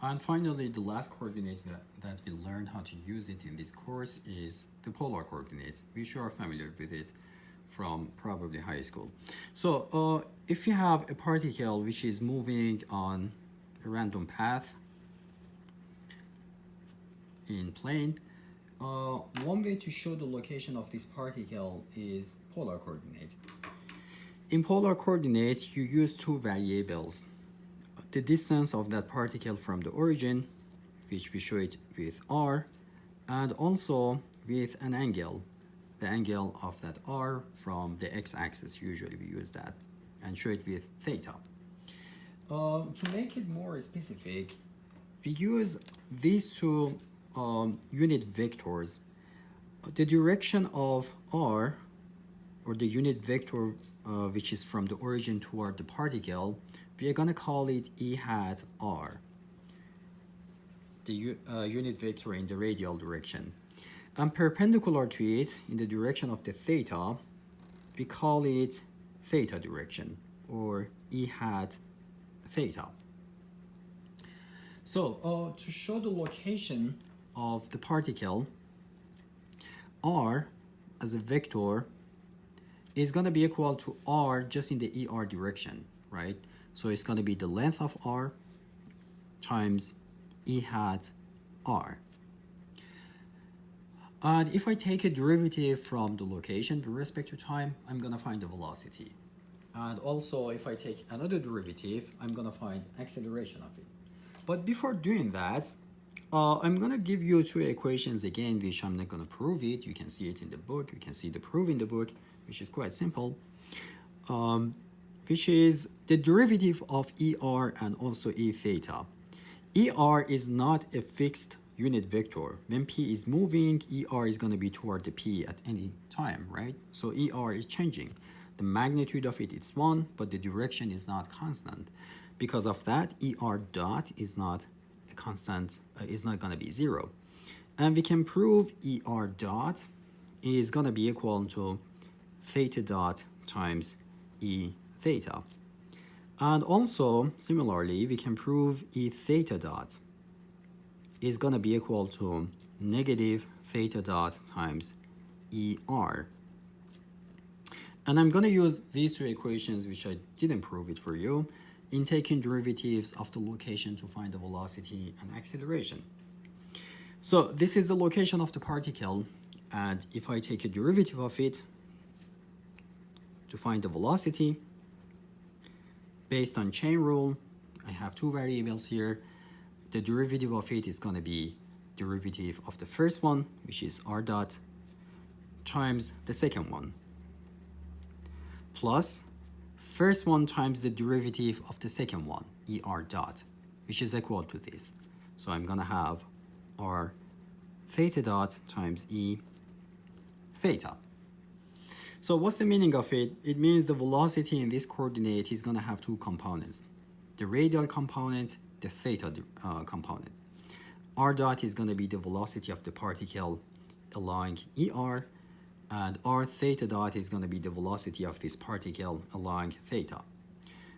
And finally, the last coordinate that we learned how to use it in this course is the polar coordinate, which you are familiar with it from probably high school. So if you have a particle which is moving on a random path in plane, one way to show the location of this particle is polar coordinate. In polar coordinate, you use two variables. The distance of that particle from the origin, which we show it with r, and also with an angle, the angle of that r from the x-axis. Usually we use that, and show it with theta. To make it more specific, we use these two unit vectors. The direction of r, or the unit vector which is from the origin toward the particle, we are going to call it e hat r, the unit vector in the radial direction. And perpendicular to it, in the direction of the theta, we call it theta direction, or e hat theta. So to show the location of the particle, r as a vector is going to be equal to r just in the er direction, right? So it's going to be the length of r times e hat r. And if I take a derivative from the location with respect to time, I'm going to find the velocity. And also, if I take another derivative, I'm going to find acceleration of it. But before doing that, I'm going to give you two equations again, which I'm not going to prove it. You can see it in the book. You can see the proof in the book, which is quite simple, which is the derivative of ER and also E theta. ER is not a fixed unit vector. When P is moving, ER is going to be toward the P at any time, right? So ER is changing. The magnitude of it is 1, but the direction is not constant. Because of that, ER dot is not a constant, is not going to be 0. And we can prove ER dot is going to be equal to theta dot times E theta. And also, similarly, we can prove E theta dot is going to be equal to negative theta dot times ER. And I'm going to use these two equations, which I didn't prove it for you, in taking derivatives of the location to find the velocity and acceleration. So this is the location of the particle, and if I take a derivative of it to find the velocity, based on chain rule, I have two variables here. The derivative of it is going to be derivative of the first one, which is r dot, times the second one, plus first one times the derivative of the second one, er dot, which is equal to this. So I'm going to have r theta dot times E theta. So what's the meaning of it? It means the velocity in this coordinate is going to have two components, the radial component, the theta component. R dot is going to be the velocity of the particle along ER, and R theta dot is going to be the velocity of this particle along theta.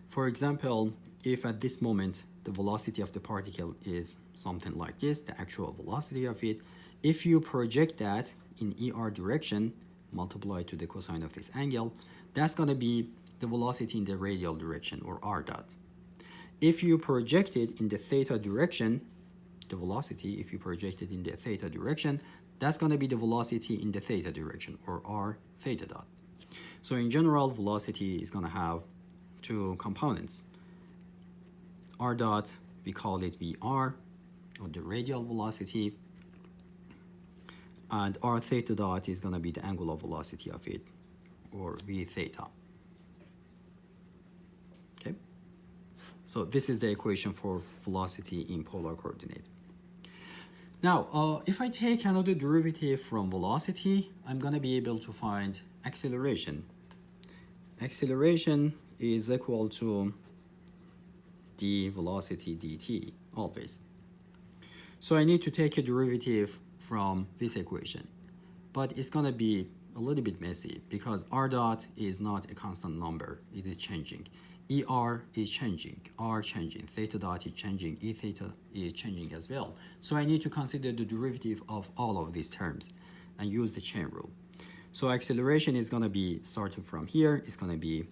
For example, if at this moment the velocity of the particle is something like this, the actual velocity of it, if you project that in ER direction, multiply to the cosine of this angle, that's going to be the velocity in the radial direction, or r dot. If you project it in the theta direction, the velocity, if you project it in the theta direction, that's going to be the velocity in the theta direction, or r theta dot. So in general, velocity is going to have two components. R dot, we call it VR, or the radial velocity, and r theta dot is going to be the angular velocity of it, or v theta. Okay, so this is the equation for velocity in polar coordinate. Now, if I take another derivative from velocity, I'm going to be able to find acceleration. Acceleration is equal to d velocity dt, always. So I need to take a derivative from this equation, but it's going to be a little bit messy because r dot is not a constant number, it is changing. ER is changing, R changing, theta dot is changing, E theta is changing as well. So I need to consider the derivative of all of these terms and use the chain rule. So acceleration is going to be starting from here. It's going to be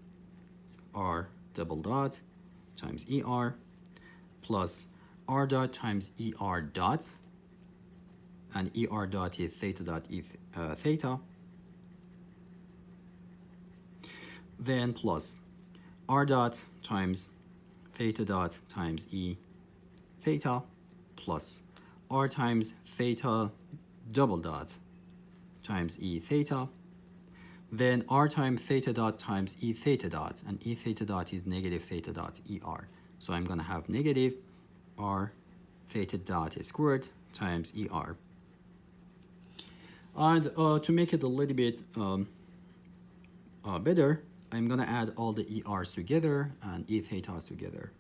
R double dot times ER plus R dot times ER dot, and ER dot is theta dot E theta, then plus R dot times theta dot times E theta plus R times theta double dot times E theta, then R times theta dot times E theta dot, and E theta dot is negative theta dot ER. So I'm going to have negative R theta dot squared times ER. And to make it a little bit better, I'm going to add all the ERs together and E thetas together.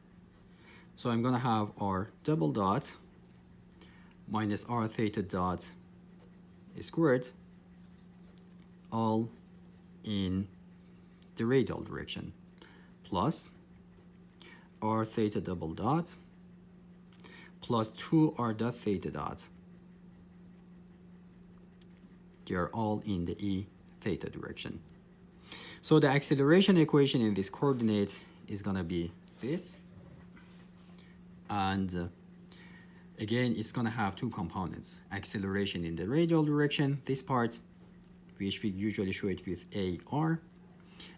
So I'm going to have R double dot minus R theta dot squared, all in the radial direction, plus R theta double dot plus 2R dot theta dot. They are all in the E theta direction. So the acceleration equation in this coordinate is going to be this. And again, it's going to have two components. Acceleration in the radial direction, this part, which we usually show it with AR,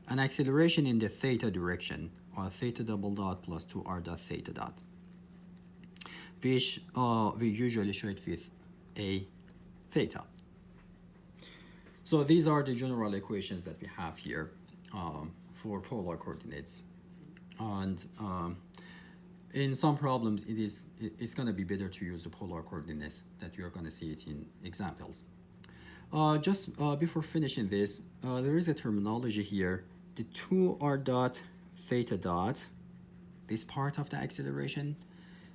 and acceleration in the theta direction, or theta double dot plus 2R dot theta dot, which we usually show it with A theta. So these are the general equations that we have here for polar coordinates. And in some problems, it's going to be better to use the polar coordinates that you're going to see it in examples. Just before finishing this, there is a terminology here. The 2R dot theta dot, this part of the acceleration,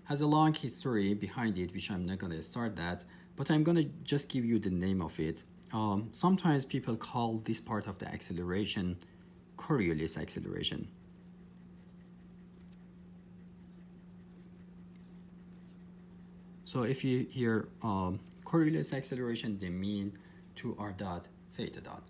has a long history behind it, which I'm not going to start that, but I'm going to just give you the name of it. Sometimes people call this part of the acceleration Coriolis acceleration. So if you hear Coriolis acceleration, they mean 2R dot theta dot.